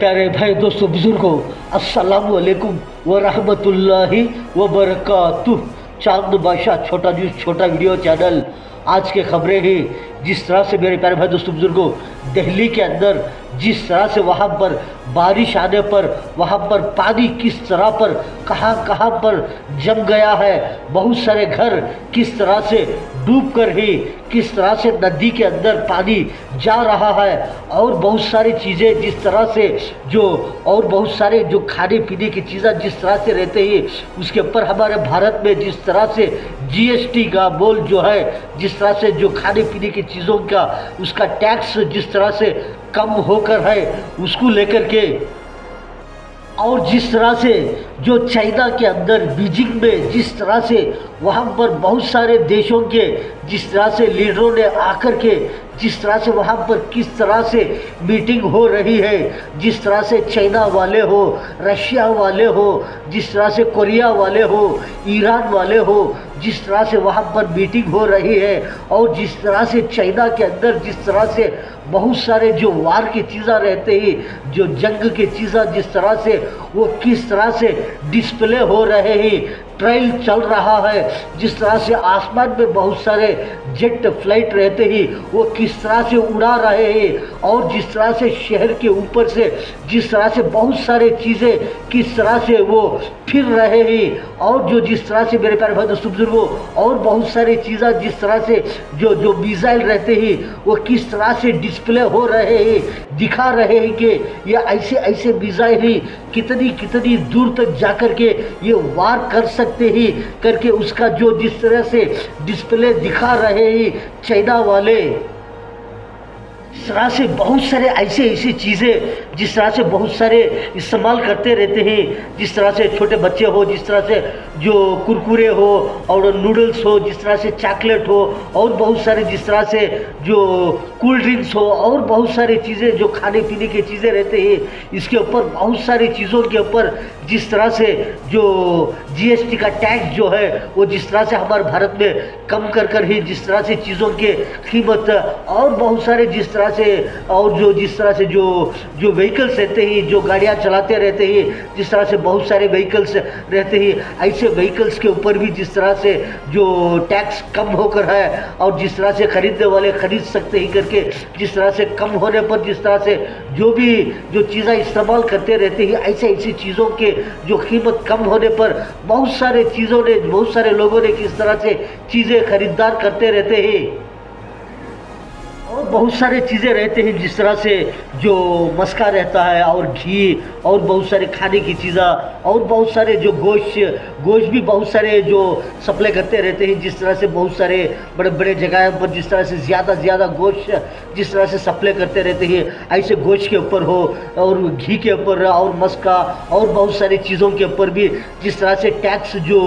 प्यारे भाई दोस्तों बुजुर्गों, अस्सलामु अलैकुम व रहमतुल्लाहि व बरकातुह। चांद बादशाह छोटा न्यूज़ छोटा वीडियो चैनल। आज के खबरें ही जिस तरह से मेरे प्यारे भाई दोस्तों बुजुर्गों, दिल्ली के अंदर जिस तरह से वहाँ पर बारिश आने पर वहाँ पर पानी किस तरह पर कहाँ पर जम गया है, बहुत सारे घर किस तरह से डूब कर ही किस तरह से नदी के अंदर पानी जा रहा है, और बहुत सारी चीज़ें जिस तरह से और बहुत सारे जो खाने पीने की चीज़ें जिस तरह से रहते ही उसके ऊपर हमारे भारत में जिस तरह से जीएसटी का बोल जो है, जिस तरह से जो खाने पीने की चीज़ों का उसका टैक्स जिस तरह से कम होकर है उसको लेकर के, और जिस तरह से जो चाइना के अंदर बीजिंग में जिस तरह से वहाँ पर बहुत सारे देशों के जिस तरह से लीडरों ने आकर के जिस तरह से वहाँ पर किस तरह से मीटिंग हो रही है, जिस तरह से चाइना वाले हो, रशिया वाले हो, जिस तरह से कोरिया वाले हो, ईरान वाले हो, जिस तरह से वहाँ पर मीटिंग हो रही है, और जिस तरह से चाइना के अंदर जिस तरह से बहुत सारे जो वार की चीज़ें रहते ही, जो जंग की चीज़ें जिस तरह से वो किस तरह से डिस्प्ले हो रहे हैं, ट्रायल चल रहा है, जिस तरह से आसमान में बहुत सारे जेट फ्लाइट रहते ही वो किस तरह से उड़ा रहे हैं, और जिस तरह से शहर के ऊपर से जिस तरह से बहुत सारे चीज़ें किस तरह से वो फिर रहे हैं, और जो जिस तरह से मेरे प्यारे भाई दोस्तों बुजुर्गों, और बहुत सारी चीज़ें जिस तरह से जो मिसाइल रहते हैं वो किस तरह से डिस्प्ले हो रहे हैं, दिखा रहे हैं कि ये ऐसे मिसाइल ही कितनी दूर तक जा कर के ये वार कर सकते ही करके उसका जो जिस तरह से डिस्प्ले दिखा रहे हैं चाइना वाले। इस तरह से बहुत सारे ऐसे चीज़ें जिस तरह से बहुत सारे इस्तेमाल करते रहते हैं, जिस तरह से छोटे बच्चे हो, जिस तरह से जो कुरकुरे हो और नूडल्स हो, जिस तरह से चॉकलेट हो, और बहुत सारे जिस तरह से जो कूल ड्रिंक्स हो, और बहुत सारी चीज़ें जो खाने पीने की चीज़ें रहते हैं, इसके ऊपर बहुत सारी चीज़ों के ऊपर जिस तरह से जो जीएसटी का टैक्स जो है वो जिस तरह से हमारे भारत में कम कर ही जिस तरह से चीज़ों के कीमत, और बहुत सारे जिस तरह से, और जो जिस तरह से जो व्हीकल्स रहते हैं, जो गाड़ियाँ चलाते रहते हैं, जिस तरह से बहुत सारे व्हीकल्स रहते हैं, ऐसे व्हीकल्स के ऊपर भी जिस तरह से जो टैक्स कम होकर है, और जिस तरह से खरीदने वाले खरीद सकते ही करके जिस तरह से कम होने पर जिस तरह से जो चीज़ें इस्तेमाल करते रहते हैं, ऐसी चीज़ों के जो कीमत कम होने पर बहुत सारे लोगों ने किस तरह से चीज़ें खरीदार करते रहते हैं, और बहुत सारे चीज़ें रहते हैं जिस तरह से जो मस्का रहता है, और घी, और बहुत सारे खाने की चीज़ें, और बहुत सारे जो गोश्त भी बहुत सारे जो सप्लाई करते रहते हैं, जिस तरह से बहुत सारे बड़े जगह पर जिस तरह से ज़्यादा गोश्त जिस तरह से सप्लाई करते रहते हैं, ऐसे गोश्त के ऊपर हो, और घी के ऊपर, और मस्का, और बहुत सारी चीज़ों के ऊपर भी जिस तरह से टैक्स जो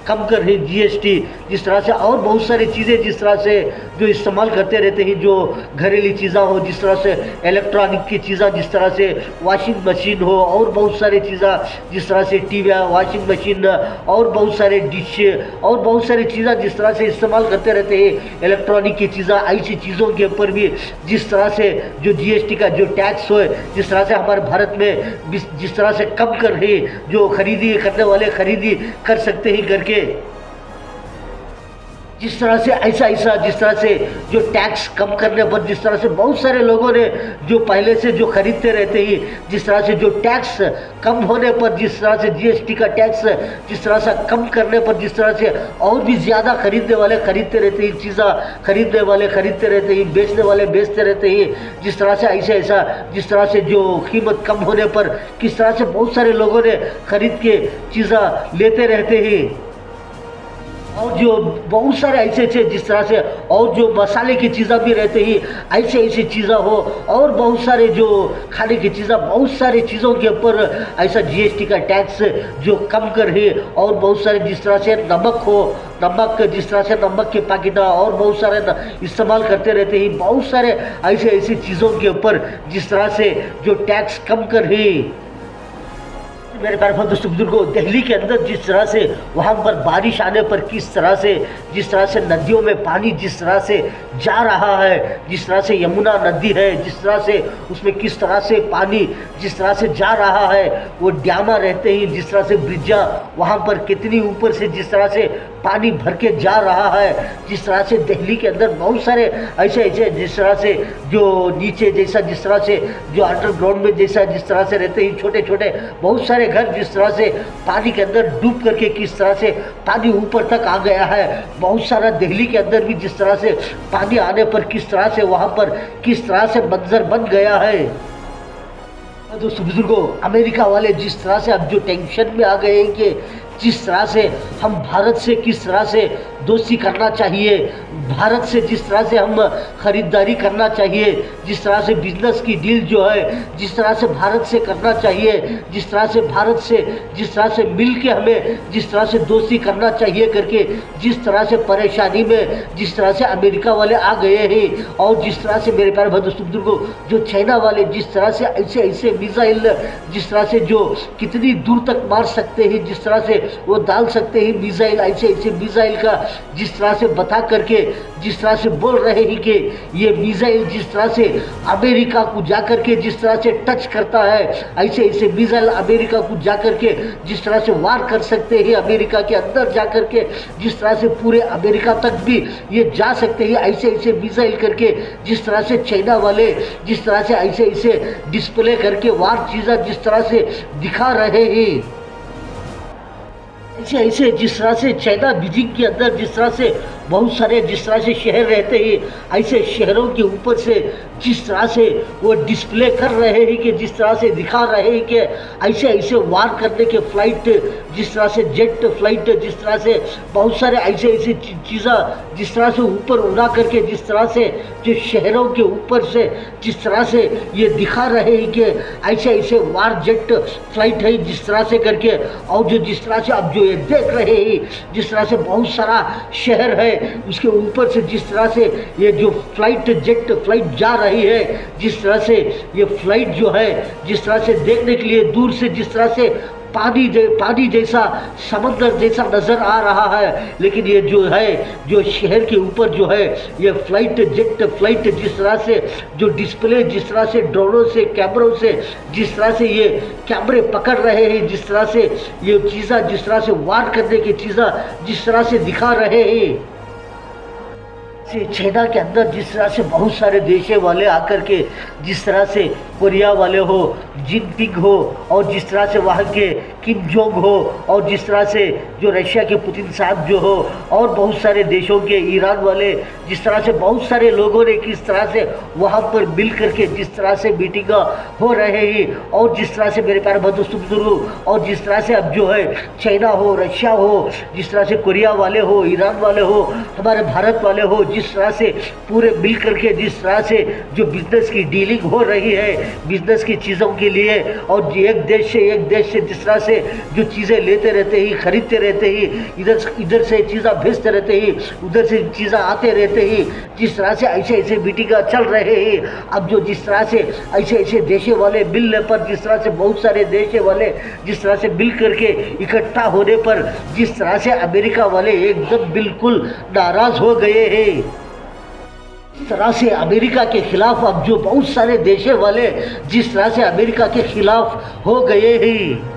कम कर रही जीएसटी जिस तरह से, और बहुत सारी चीज़ें जिस तरह से जो इस्तेमाल करते रहते हैं, जो घरेलू चीज़ें हो, जिस तरह से इलेक्ट्रॉनिक की चीज़ें, जिस तरह से वॉशिंग मशीन हो, और बहुत सारी चीज़ें जिस तरह से टीवी, वॉशिंग मशीन, और बहुत सारे डिश, और बहुत सारी चीज़ें जिस तरह से इस्तेमाल करते रहते हैं इलेक्ट्रॉनिक की चीज़ें, ऐसी चीज़ों के ऊपर भी जिस तरह से जो जीएसटी का जो टैक्स हो, जिस तरह से हमारे भारत में जिस तरह से कम कर रही, जो खरीदी करने वाले खरीदी कर सकते ही करके, जिस तरह से ऐसा जिस तरह से जो टैक्स कम करने पर जिस तरह से बहुत सारे लोगों ने जो पहले से जो खरीदते रहते ही, जिस तरह से जो टैक्स कम होने पर जिस तरह से जीएसटी का टैक्स जिस तरह से कम करने पर जिस तरह से और भी ज़्यादा खरीदने वाले खरीदते रहते हैं, चीज़ें खरीदने वाले खरीदते रहते हैं, बेचने वाले बेचते रहते हैं, जिस तरह से ऐसा जिस तरह से जो कीमत कम होने पर किस तरह से बहुत सारे लोगों ने खरीद के चीज़ें लेते रहते हैं, और जो बहुत सारे ऐसे जिस तरह से, और जो मसाले की चीज़ें भी रहते ही, ऐसी चीज़ें हो, और बहुत सारे जो खाने की चीज़ें, बहुत सारी चीज़ों के ऊपर ऐसा जीएसटी का टैक्स जो कम कर है, और बहुत सारे जिस तरह से नमक हो, नमक जिस तरह से नमक के पैकेट और बहुत सारे इस्तेमाल करते रहते हैं, बहुत सारे ऐसी चीज़ों के ऊपर जिस तरह से जो टैक्स कम कर है, मेरे प्यारे दोस्तों बुजुर्गों, दिल्ली के अंदर जिस तरह से वहाँ पर बारिश आने पर किस तरह से, जिस तरह से नदियों में पानी जिस तरह से जा रहा है, जिस तरह से यमुना नदी है, जिस तरह से उसमें किस तरह से पानी जिस तरह से जा रहा है, वो डैमा रहते ही जिस तरह से ब्रिजा वहाँ पर कितनी ऊपर से जिस तरह से पानी भर के जा रहा है, जिस तरह से दिल्ली के अंदर बहुत सारे ऐसे ऐसे जिस तरह से जो नीचे जैसा जिस तरह से जो अंडरग्राउंड में जैसा जिस तरह से रहते हैं छोटे छोटे बहुत सारे घर जिस तरह से पानी के अंदर डूब करके किस तरह से पानी ऊपर तक आ गया है। बहुत सारा दिल्ली के अंदर भी जिस तरह से पानी आने पर किस तरह से वहाँ पर किस तरह से मंजर बन गया है। दोस्तों बुजुर्गों, अमेरिका वाले जिस तरह से अब जो टेंशन में आ गए हैं कि जिस तरह से हम भारत से किस तरह से दोस्ती करना चाहिए, भारत से जिस तरह से हम ख़रीदारी करना चाहिए, जिस तरह से बिजनेस की डील जो है जिस तरह से भारत से करना चाहिए, जिस तरह से भारत से जिस तरह से मिल के हमें जिस तरह से दोस्ती करना चाहिए करके जिस तरह से परेशानी में जिस तरह से अमेरिका वाले आ गए हैं। और जिस तरह से मेरे प्यारे दोस्तों बुजुर्गों, जो चाइना वाले जिस तरह से ऐसे ऐसे मिसाइल जिस तरह से जो कितनी दूर तक मार सकते हैं, जिस तरह से वो डाल सकते हैं मिसाइल, ऐसे ऐसे मिसाइल का जिस तरह से बता करके जिस तरह से बोल रहे हैं कि ये मिसाइल जिस तरह से अमेरिका को जा करके जिस तरह से टच करता है, ऐसे ऐसे मिसाइल अमेरिका को जा करके जिस तरह से वार कर सकते हैं, अमेरिका के अंदर जा करके जिस तरह से पूरे अमेरिका तक भी ये जा सकते हैं, ऐसे ऐसे मिसाइल करके जिस तरह से चाइना वाले जिस तरह से ऐसे ऐसे डिस्प्ले करके वार चीज़ें जिस तरह से दिखा रहे हैं। ऐसे ऐसे जिस तरह से चाइना बीजिंग के अंदर जिस तरह से बहुत सारे जिस तरह से शहर रहते हैं, ऐसे शहरों के ऊपर से जिस तरह से वो डिस्प्ले कर रहे हैं कि जिस तरह से दिखा रहे हैं कि ऐसे ऐसे वार करने के फ्लाइट जिस तरह से जेट फ्लाइट जिस तरह से बहुत सारे ऐसे ऐसे चीज़ें जिस तरह से ऊपर उड़ा करके जिस तरह से जो शहरों के ऊपर से जिस तरह से ये दिखा रहे हैं कि ऐसे ऐसे वार जेट फ्लाइट है जिस तरह से करके। और जो जिस तरह से अब जो ये देख रहे हैं जिस तरह से बहुत सारा शहर है उसके ऊपर से जिस तरह से ये जो फ्लाइट जेट फ्लाइट जा रही है, जिस तरह से ये फ्लाइट जो है जिस तरह से देखने के लिए दूर से जिस तरह से पानी जैसा समंदर जैसा नज़र आ रहा है, लेकिन ये जो है जो शहर के ऊपर जो है ये फ्लाइट जेट फ्लाइट जिस तरह से जो डिस्प्ले जिस तरह से ड्रोनों से कैमरों से जिस तरह से ये कैमरे पकड़ रहे हैं, जिस तरह से ये चीज़ें जिस तरह से वार करने की चीज़ें जिस तरह से दिखा रहे हैं। चाइना के अंदर जिस तरह से बहुत सारे देश वाले आकर के जिस तरह से कोरिया वाले हो, जिनपिंग हो, और जिस तरह से वहाँ के किम जोंग हो, और जिस तरह से जो रशिया के पुतिन साहब जो हो, और बहुत सारे देशों के ईरान वाले जिस तरह से बहुत सारे लोगों ने किस तरह से वहाँ पर मिल करके जिस तरह से मीटिंग हो रहे हैं। और जिस तरह से मेरे प्यारे दोस्तों बुजुर्गों, और जिस तरह से अब जो है चाइना हो, रशिया हो, जिस तरह से कोरिया वाले हो, ईरान वाले हो, हमारे भारत वाले हो, जिस तरह से पूरे मिल करके जिस तरह से जो बिजनेस की डीलिंग हो रही है बिजनेस की चीज़ों के लिए, और एक देश से जिस तरह से जो चीज़ें लेते रहते ही खरीदते रहते ही, इधर से चीज़ें भेजते रहते ही, उधर से चीज़ें आते रहते ही, जिस तरह से ऐसे ऐसे मीटिंग चल रहे हैं। अब जो जिस तरह से ऐसे ऐसे देश वाले मिलने पर जिस तरह से बहुत सारे देश वाले जिस तरह से मिल करके इकट्ठा होने पर जिस तरह से अमेरिका वाले एकदम बिल्कुल नाराज़ हो गए हैं। इस तरह से अमेरिका के खिलाफ अब जो बहुत सारे देश वाले जिस तरह से अमेरिका के खिलाफ हो गए हैं।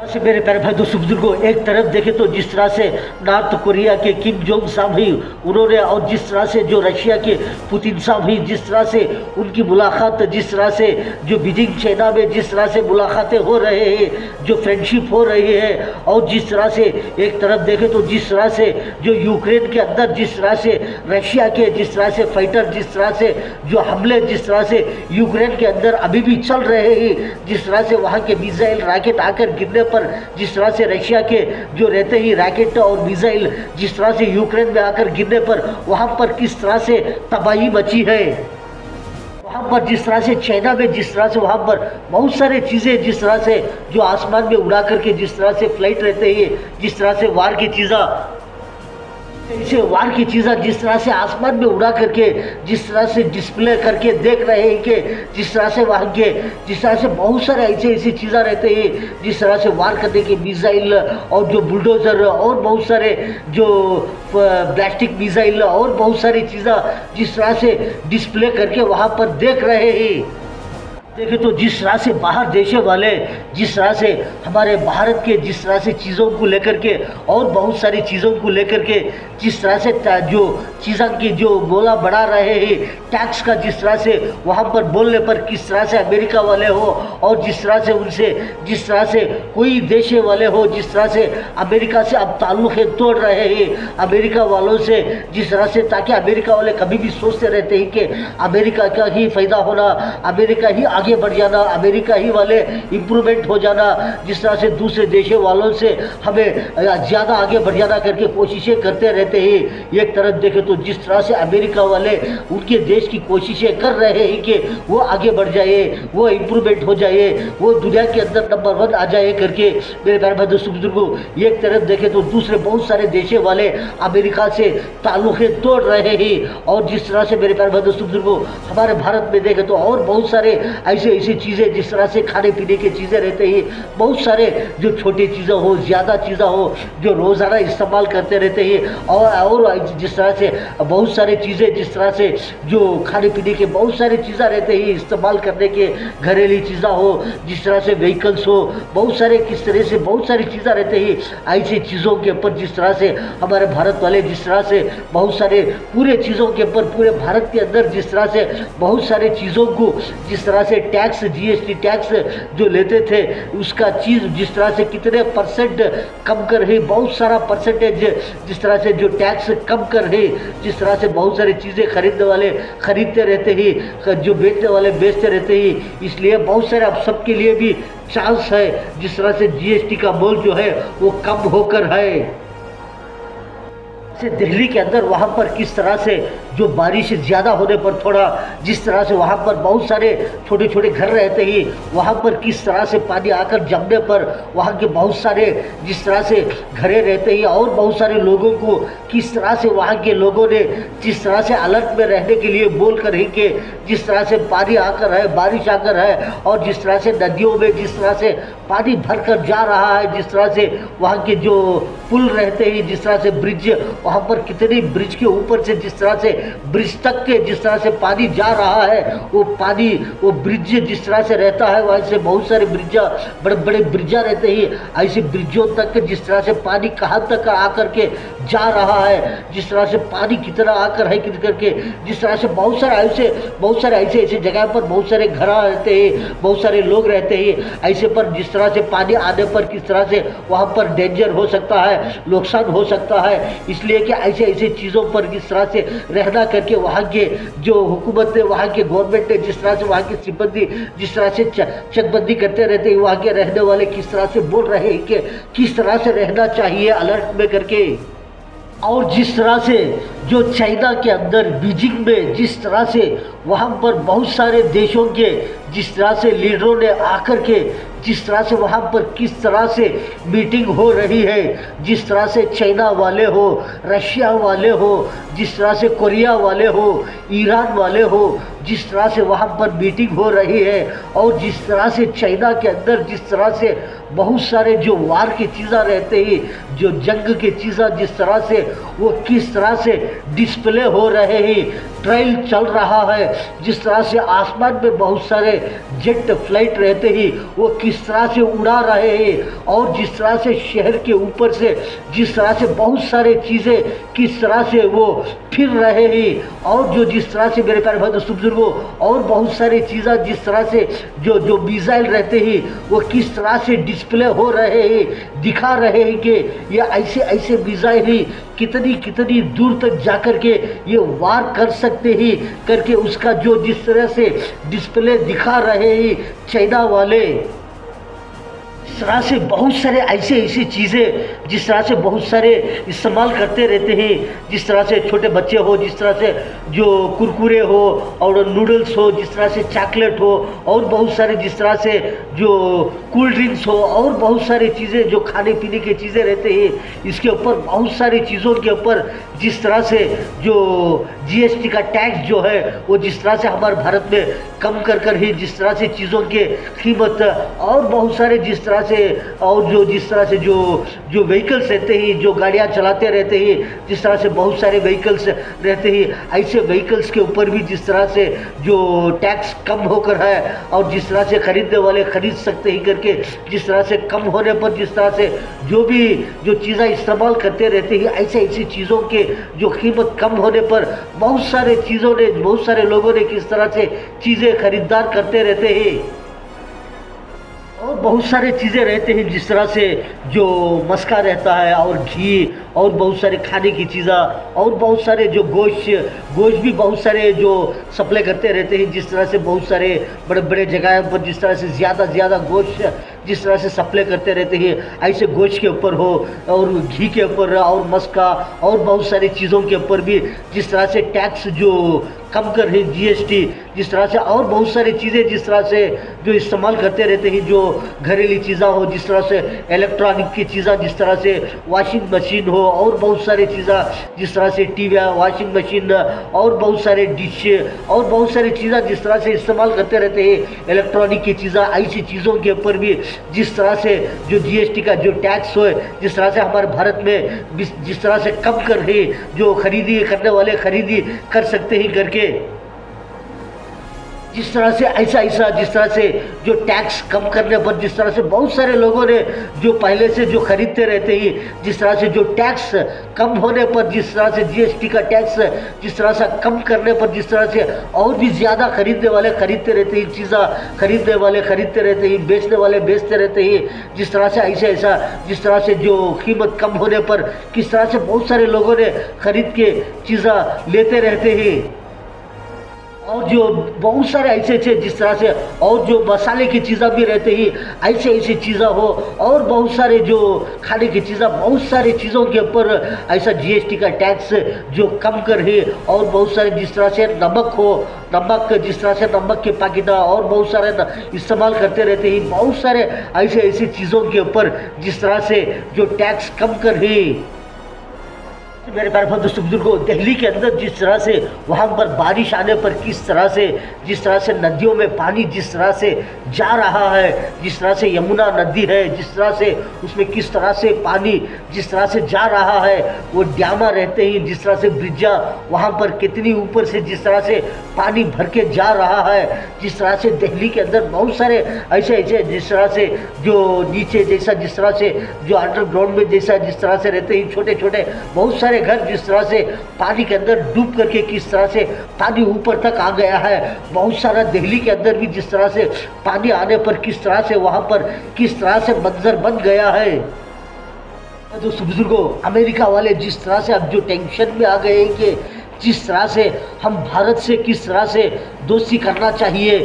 से मेरे प्यारे भाई दोस्तों बुजुर्गों, एक तरफ देखें तो जिस तरह से नॉर्थ कोरिया के किम जोंग साहब ही उन्होंने, और जिस तरह से जो रशिया के पुतिन साहब ही जिस तरह से उनकी मुलाकात, जिस तरह से जो बीजिंग चाइना में जिस तरह से मुलाकातें हो रहे हैं, जो फ्रेंडशिप हो रही है, और जिस तरह से एक तरफ देखें तो जिस तरह से जो यूक्रेन के अंदर जिस तरह से रशिया के जिस तरह से फाइटर जिस तरह से जो हमले जिस तरह से यूक्रेन के अंदर अभी भी चल रहे हैं, जिस तरह से वहाँ के मिसाइल रॉकेट आकर गिरने पर जिस तरह से रशिया के जो रहते ही रॉकेट और मिसाइल जिस तरह से यूक्रेन में आकर गिरने पर वहाँ पर किस तरह से तबाही मची है। वहाँ पर जिस तरह से चाइना में जिस तरह से वहाँ पर बहुत सारे चीज़ें जिस तरह से जो आसमान में उड़ा करके जिस तरह से फ्लाइट रहते हैं, जिस तरह से वार की चीज़ें ऐसे वार की चीज़ें जिस तरह से आसमान में उड़ा करके जिस तरह से डिस्प्ले करके देख रहे हैं कि जिस तरह से वहाँ के जिस तरह से बहुत सारे ऐसे ऐसी चीज़ें रहते हैं जिस तरह से वार करने के मिसाइल और जो बुलडोज़र और बहुत सारे जो प्लास्टिक मिसाइल और बहुत सारी चीज़ें जिस तरह से डिस्प्ले करके वहाँ पर देख रहे हैं। देखिए तो जिस तरह से बाहर देशों वाले जिस तरह से हमारे भारत के जिस तरह से चीज़ों को लेकर के और बहुत सारी चीज़ों को लेकर के जिस तरह से जो चीज़ों की जो बोला बढ़ा रहे हैं टैक्स का जिस तरह से वहाँ पर बोलने पर किस तरह से अमेरिका वाले हो और जिस तरह से उनसे जिस तरह से कोई देश वाले हो जिस तरह से अमेरिका से अब ताल्लुक़ तोड़ रहे हैं अमेरिका वालों से जिस तरह से ताकि अमेरिका वाले कभी भी सोचते रहते हैं कि अमेरिका का ही फ़ायदा होना अमेरिका ही आगे बढ़ जाना अमेरिका ही वाले इम्प्रूवमेंट हो जाना जिस तरह से दूसरे देशों वालों से हमें ज़्यादा आगे बढ़ जाना करके कोशिशें करते रहते हैं। एक तरफ देखें तो जिस तरह से अमेरिका वाले उनके देश की कोशिशें कर रहे हैं कि वो आगे बढ़ जाए वो इम्प्रूवमेंट हो जाए वो दुनिया के अंदर नंबर 1 आ जाए करके मेरे प्यारे भाई दोस्तों बुजुर्गों एक तरफ देखें तो दूसरे बहुत सारे देशों वाले अमेरिका से ताल्लुक़ तोड़ रहे हैं और जिस तरह से मेरे प्यारे भाई दोस्तों बुजुर्गों हमारे भारत में देखें तो और बहुत सारे ऐसे ऐसी चीज़ें जिस तरह से खाने पीने की चीज़ें रहते हैं बहुत सारे जो छोटी चीज़ें हो ज़्यादा चीज़ें हो जो रोज़ाना इस्तेमाल करते रहते हैं और जिस तरह से बहुत सारी चीज़ें जिस तरह से जो खाने पीने के बहुत सारी चीज़ें रहते हैं इस्तेमाल करने के घरेलू चीज़ें हो जिस तरह से व्हीकल्स हो बहुत सारे किस तरह से बहुत सारी चीज़ें रहते हैं ऐसी चीज़ों के ऊपर जिस तरह से हमारे भारत वाले जिस तरह से बहुत सारे पूरे चीज़ों के ऊपर पूरे भारत के अंदर जिस तरह से बहुत सारे चीज़ों को जिस तरह से टैक्स जीएसटी टैक्स जो लेते थे उसका चीज़ जिस तरह से कितने परसेंट कम कर है बहुत सारा परसेंटेज जिस तरह से जो टैक्स कम कर है जिस तरह से बहुत सारी चीज़ें खरीदने वाले खरीदते रहते हैं जो बेचने वाले बेचते रहते हैं इसलिए बहुत सारे अब सबके लिए भी चांस है जिस तरह से जीएसटी का मोल जो है वो कम होकर है। से दिल्ली के अंदर वहाँ पर किस तरह से जो बारिश ज़्यादा होने पर थोड़ा जिस तरह से वहाँ पर बहुत सारे छोटे छोटे घर रहते ही वहाँ पर किस तरह से पानी आकर जमने पर वहाँ के बहुत सारे जिस तरह से घरें रहते ही और बहुत सारे लोगों को किस तरह से वहाँ के लोगों ने जिस तरह से अलर्ट में रहने के लिए बोल कर ही कि जिस तरह से पानी आकर है बारिश आकर है और जिस तरह से नदियों में जिस तरह से पानी भर कर जा रहा है जिस तरह से वहाँ के जो पुल रहते हैं जिस तरह से ब्रिज वहाँ पर कितनी ब्रिज के ऊपर से जिस तरह से ब्रिज तक के जिस तरह से पानी जा रहा है वो पानी वो ब्रिज जिस तरह से रहता है वहाँ से बहुत सारे ब्रिजा बड़े बड़े ब्रिजा रहते हैं ऐसे ब्रिजों तक जिस तरह से पानी कहाँ तक आकर के जा रहा है जिस तरह से पानी कितना आकर है कित करके जिस तरह से बहुत सारे ऐसे जगह पर बहुत सारे घर रहते हैं बहुत सारे लोग रहते हैं ऐसे पर जिस तरह से पानी आने पर किस तरह से वहाँ पर डेंजर हो सकता है नुकसान हो सकता है इसलिए कि ऐसे चीज़ों पर किस तरह से रहना करके वहाँ के जो हुकूमत है वहाँ के गवर्नमेंट है जिस तरह से वहाँ के सिब्बंदी जिस तरह से चकबंदी करते रहते हैं वहाँ के रहने वाले किस तरह से बोल रहे हैं कि किस तरह से रहना चाहिए अलर्ट में करके और जिस तरह से जो चाइना के अंदर बीजिंग में जिस तरह से वहाँ पर बहुत सारे देशों के जिस तरह से लीडरों ने आकर के जिस तरह से वहाँ पर किस तरह से मीटिंग हो रही है जिस तरह से चाइना वाले हो रशिया वाले हो जिस तरह से कोरिया वाले हो ईरान वाले हो जिस तरह से वहाँ पर मीटिंग हो रही है और जिस तरह से चाइना के अंदर जिस तरह से बहुत सारे जो वार की चीज़ें रहते हैं जो जंग की चीज़ें जिस तरह से वो किस तरह से डिस्प्ले हो रहे हैं ट्रायल चल रहा है जिस तरह से आसमान में बहुत सारे जेट फ्लाइट रहते ही वो किस तरह से उड़ा रहे हैं और जिस तरह से शहर के ऊपर से जिस तरह से बहुत सारे चीज़ें किस तरह से वो फिर रहे हैं और जो जिस तरह से मेरे प्यारे भाई दोस्तों बुजुर्गों और बहुत सारी चीज़ें जिस तरह से जो मिसाइल रहते हैं वो किस तरह से डिस्प्ले हो रहे हैं दिखा रहे हैं कि ये ऐसे मिसाइल ही कितनी दूर तक जाकर के ये वार कर सकते ही करके उसका जो जिस तरह से डिस्प्ले दिखा रहे हैं चाइना वाले तरह से बहुत सारे ऐसी चीज़ें जिस तरह से बहुत सारे इस्तेमाल करते रहते हैं, जिस तरह से छोटे बच्चे हो, जिस तरह से जो कुरकुरे हो और नूडल्स हो, जिस तरह से चॉकलेट हो और बहुत सारे जिस तरह से जो कूल ड्रिंक्स हो और बहुत सारी चीज़ें जो खाने पीने की चीज़ें रहते हैं, इसके ऊपर बहुत सारी चीज़ों के ऊपर जिस तरह से जो जीएसटी का टैक्स जो है वो जिस तरह से हमारे भारत में कम कर ही जिस तरह से चीज़ों के कीमत और बहुत सारे जिस तरह से और जो जिस तरह से जो व्हीकल्स रहते हैं, जो गाड़ियाँ चलाते रहते हैं, जिस तरह से बहुत सारे व्हीकल्स रहते हैं, ऐसे व्हीकल्स के ऊपर भी जिस तरह से जो टैक्स कम होकर है और जिस तरह से खरीदने वाले खरीद सकते ही करके जिस तरह से कम होने पर जिस तरह से जो चीज़ें इस्तेमाल करते रहते हैं, ऐसी चीज़ों के जो कीमत कम होने पर बहुत सारे लोगों ने किस तरह से चीज़ें खरीदार करते रहते हैं और बहुत सारे चीज़ें रहते हैं जिस तरह से जो मस्का रहता है और घी और बहुत सारे खाने की चीज़ें और बहुत सारे जो गोश्त भी बहुत सारे जो सप्लाई करते रहते हैं, जिस तरह से बहुत सारे बड़े बड़े जगह पर जिस तरह से ज़्यादा गोश्त जिस तरह से सप्लाई करते रहते हैं, ऐसे गोश्त के ऊपर हो और घी के ऊपर और मस्का और बहुत सारी चीज़ों के ऊपर भी जिस तरह से टैक्स जो कम कर है जीएसटी जिस तरह से और बहुत सारी चीज़ें जिस तरह से जो इस्तेमाल करते रहते हैं, जो घरेलू चीज़ें हो, जिस तरह से इलेक्ट्रॉनिक की चीज़ें, जिस तरह से वॉशिंग मशीन हो और बहुत सारी चीज़ें जिस तरह से टीवी, वॉशिंग मशीन और बहुत सारे डिश और बहुत सारी चीज़ें जिस तरह से इस्तेमाल करते रहते हैं इलेक्ट्रॉनिक की चीज़ें, ऐसी चीज़ों के ऊपर भी जिस तरह से जो जीएसटी का जो टैक्स हो जिस तरह से हमारे भारत में जिस तरह से कम कर रहे जो खरीदी करने वाले खरीदी कर सकते ही करके जिस तरह से ऐसा जिस तरह से जो टैक्स कम करने पर जिस तरह से बहुत सारे लोगों ने जो पहले से जो खरीदते रहते हैं, जिस तरह से जो टैक्स कम होने पर जिस तरह से जीएसटी का टैक्स जिस तरह से कम करने पर जिस तरह से और भी ज़्यादा खरीदने वाले खरीदते रहते हैं, चीज़ें खरीदने वाले खरीदते रहते हैं, बेचने वाले बेचते रहते हैं, जिस तरह से ऐसा जिस तरह से जो कीमत कम होने पर किस तरह से बहुत सारे लोगों ने खरीद के चीज़ें लेते रहते हैं और जो बहुत सारे ऐसे जिस तरह से और जो मसाले की चीज़ें भी रहते ही ऐसी चीज़ें हो और बहुत सारे जो खाने की चीज़ें बहुत सारी चीज़ों के ऊपर ऐसा जीएसटी का टैक्स जो कम कर है और बहुत सारे जिस तरह से नमक जिस तरह से नमक के पैकेट और बहुत सारे इस्तेमाल करते रहते हैं, बहुत सारे ऐसी चीज़ों के ऊपर जिस तरह से जो टैक्स कम कर है। मेरे प्यारे दोस्तों बुजुर्गों, दिल्ली के अंदर जिस तरह से वहाँ पर बारिश आने पर किस तरह से जिस तरह से नदियों में पानी जिस तरह से जा रहा है, जिस तरह से यमुना नदी है जिस तरह से उसमें किस तरह से पानी जिस तरह से जा रहा है, वो डैमा रहते हैं जिस तरह से ब्रिजा वहाँ पर कितनी ऊपर से जिस तरह से पानी भर के जा रहा है, जिस तरह से दिल्ली के अंदर बहुत सारे ऐसे जिस तरह से जो नीचे जैसा जिस तरह से जो अंडरग्राउंड में जैसा जिस तरह से रहते हैं छोटे छोटे बहुत सारे घर जिस तरह से पानी के अंदर डूब करके किस तरह से पानी ऊपर तक आ गया है। बहुत सारा दिल्ली के अंदर भी जिस तरह से पानी आने पर किस तरह से वहाँ पर किस तरह से मंजर बन गया है। दोस्तों बुजुर्गों, अमेरिका वाले जिस तरह से अब जो टेंशन में आ गए हैं कि जिस तरह से हम भारत से किस तरह से दोस्ती करना चाहिए,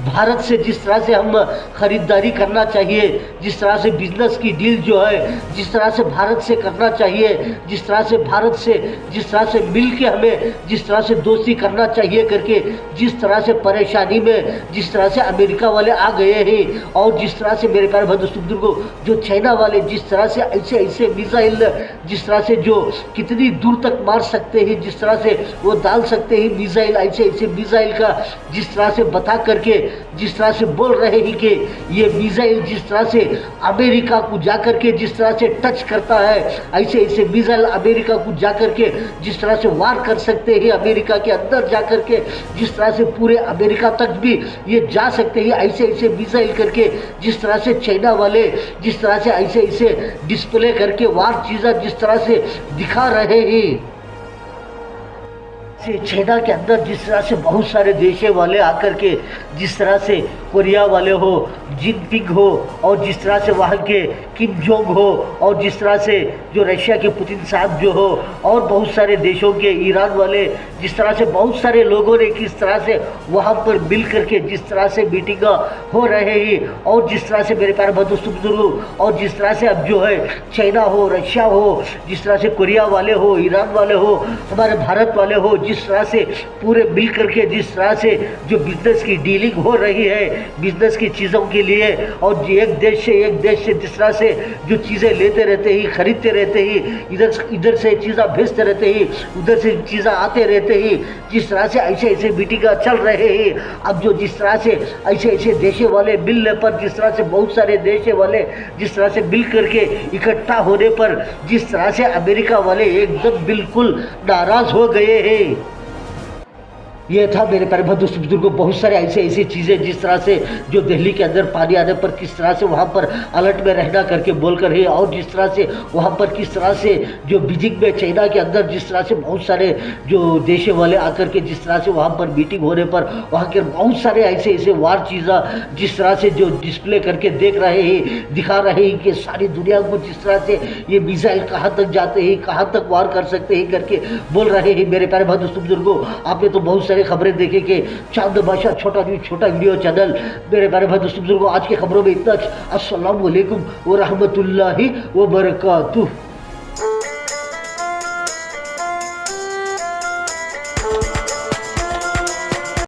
भारत से जिस तरह से हम ख़रीदारी करना चाहिए, जिस तरह से बिजनेस की डील जो है जिस तरह से भारत से करना चाहिए, जिस तरह से भारत से जिस तरह से मिल के हमें जिस तरह से दोस्ती करना चाहिए करके जिस तरह से परेशानी में जिस तरह से अमेरिका वाले आ गए हैं और जिस तरह से मेरे प्यारे दोस्तों बुजुर्गों जो चाइना वाले जिस तरह से ऐसे मिसाइल जिस तरह से जो कितनी दूर तक मार सकते हैं, जिस तरह से वो डाल सकते हैं मिसाइल, ऐसे मिसाइल का जिस तरह से बता करके जिस तरह से बोल रहे हैं कि ये मिसाइल जिस तरह से अमेरिका को जा करके जिस तरह से टच करता है, ऐसे मिसाइल अमेरिका को जा करके जिस तरह से वार कर सकते हैं, अमेरिका के अंदर जा करके जिस तरह से पूरे अमेरिका तक भी ये जा सकते हैं, ऐसे मिसाइल करके जिस तरह से चाइना वाले जिस तरह से ऐसे डिस्प्ले करके वार चीज़ें जिस तरह से दिखा रहे हैं। चाइना के अंदर जिस तरह से बहुत सारे देशों वाले आकर के जिस तरह से कोरिया वाले हो, जिनपिंग हो, और जिस तरह से वहाँ के किम जोंग हो, और जिस तरह से जो रशिया के पुतिन साहब जो हो, और बहुत सारे देशों के ईरान वाले, जिस तरह से बहुत सारे लोगों ने किस तरह से वहाँ पर मिल करके जिस तरह से मीटिंग हो रहे हैं, और जिस तरह से मेरे प्यारे दोस्तों बुजुर्गों, और जिस तरह से अब जो है चाइना हो, रशिया हो, जिस तरह से कोरिया वाले हो, ईरान वाले हो, हमारे भारत वाले हो, जिस तरह से पूरे मिल करके जिस तरह से जो बिजनेस की डीलिंग हो रही है बिजनेस की चीज़ों के लिए, और एक देश से जिस तरह से जो चीज़ें लेते रहते ही, खरीदते रहते ही, इधर से चीज़ें भेजते रहते ही, उधर से चीज़ें आते रहते ही, जिस तरह से ऐसे मीटिंग चल रहे हैं। अब जो जिस तरह से ऐसे देशों वाले मिलने पर, जिस तरह से बहुत सारे देश वाले जिस तरह से मिल करके इकट्ठा होने पर जिस तरह से अमेरिका वाले एकदम बिल्कुल नाराज हो गए हैं। ये था मेरे प्यारे दोस्तों बुजुर्गों, बहुत सारे ऐसे चीज़ें जिस तरह से जो दिल्ली के अंदर पानी आने पर किस तरह से वहाँ पर अलर्ट में रहना करके बोलकर है, और जिस तरह से वहाँ पर किस तरह से जो बीजिंग में चाइना के अंदर जिस तरह से बहुत सारे जो देश वाले आकर के जिस तरह से वहाँ पर मीटिंग होने पर वहाँ के बहुत सारे ऐसे वार चीज़ें जिस तरह से जो डिस्प्ले करके देख रहे हैं, दिखा रहे हैं कि सारी दुनिया को जिस तरह से ये मिसाइल कहाँ तक जाते हैं, कहाँ तक वार कर सकते हैं करके बोल रहे हैं। मेरे प्यारे दोस्तों बुजुर्गों, आपने तो बहुत खबरें देखे कि चांद बादशाह छोटा वीडियो चैनल। मेरे प्यारे दोस्तों बुजुर्गों, आज की खबरों में इतना। अस्सलाम वालेकुम व रहमतुल्लाहि व बरकातुहू।